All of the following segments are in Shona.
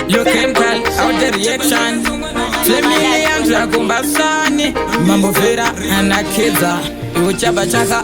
You can call out the reaction. Fleming yanza kumbasani. Mambo vera anakeza. Uchaba chaka.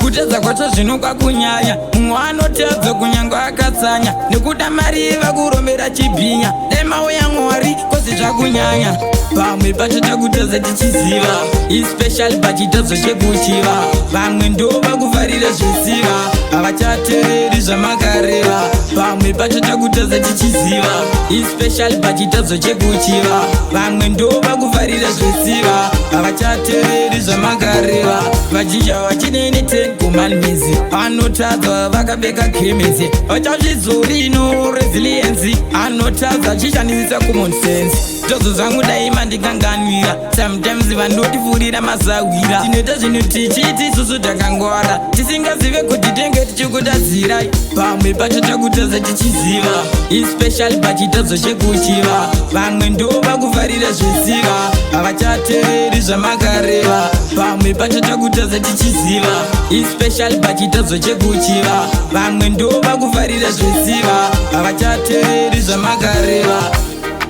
Kuteza kwacho zvinuka kunyanya. Mwanotedza kunyangwa akatsanya. Nekuda mari vakuromera chibhinya. Dema uya Mwari kosi zvakunyanya. Pamwe pachita kutedza tichiziva. Ispecial pachitedzo chekuchiva. Vamwe ndo vakufarira zvisiva. Havachateereri zvamakareva. Pamwe pachita kutedza tichiziva. Ispecial pachitedzo chekuchiva. Vamwe ndo vakufarira zvisiva. Havachateereri zvamakareva. Vazhinja vachinene kumalmizi anotadza vakabeka khemisi vachazvizori no resilience anotadza achishandisa common sense tozo zangu daima ndikanganwira sometimes vandotifurira mazawira tinoita zvinhu tichiti isusu takangwara tisingazive kuti tenge tichikutadzira pamwe pacho takutadza tichiziva ispecial pachitedzo chekuchiva vamwe ndo vakufarira zvisiva havachateereri zvamakareva pamwe pacho takutadza tichiziva ispecial pachitedzo chekuchiva vamwe ndo vakufarira zvisiva havachateereri zvamakareva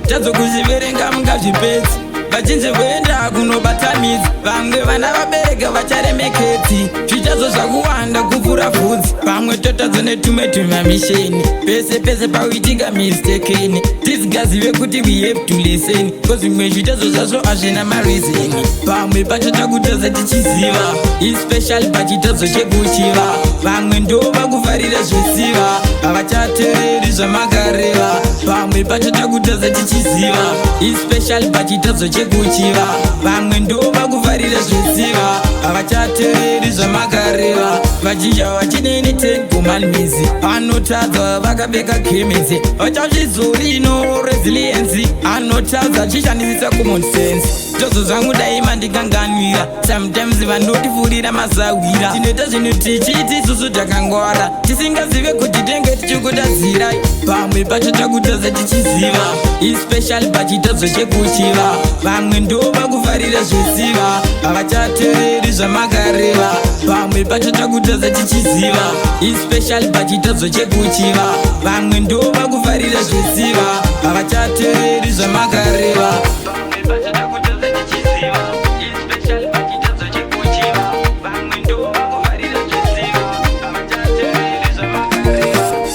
tazokuchiverenga mungazvipedzi vachinzi voenda kunobata midzi vamwe vana vabereka vacharemeketi zvichazo zvakuwanda kupfuura bvudzi pamwe totadzo netumwe tumamisheni pese pese pauitika mistakeni tisingazive kuti we have to listen kozvimwe zvitazo zvazvo hazvina marizeni pamwe pacho takutadza tichiziva ispecial pachitedzo chekuchiva vamwe ndo vakufarira zvisiva havachateereri zvamakareva pamwe pacho takutadza tichiziva ispecial pachitedzo chekuchiva vamwe ndo vakufarira zvisiva havachateereri zvamakareva vazhinja vachinene kumalmizi anotadza vakabeka khemisi vachazvizori no resilience anotadza achishandisa common sense tozo zangu daima ndikanganwira sometimes vandotifurira mazawira tinoita zvinhu tichiti isusu takangwara tisingazive kuti tenge tichikutadzira pamwe pacho takutadza tichiziva ispecial pachitedzo chekuchiva vamwe ndo vakufarira zvisiva havachateereri zvamakareva pamwe pacho takutadza tichiziva ispecial pachitedzo chekuchiva vamwe ndo vakufarira zvisiva havachateereri zvamakareva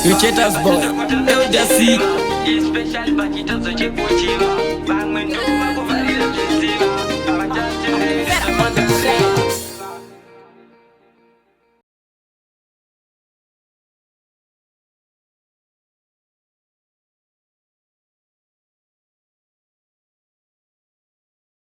You cheaters boy, LDC. Special pachitedzo chekuchiva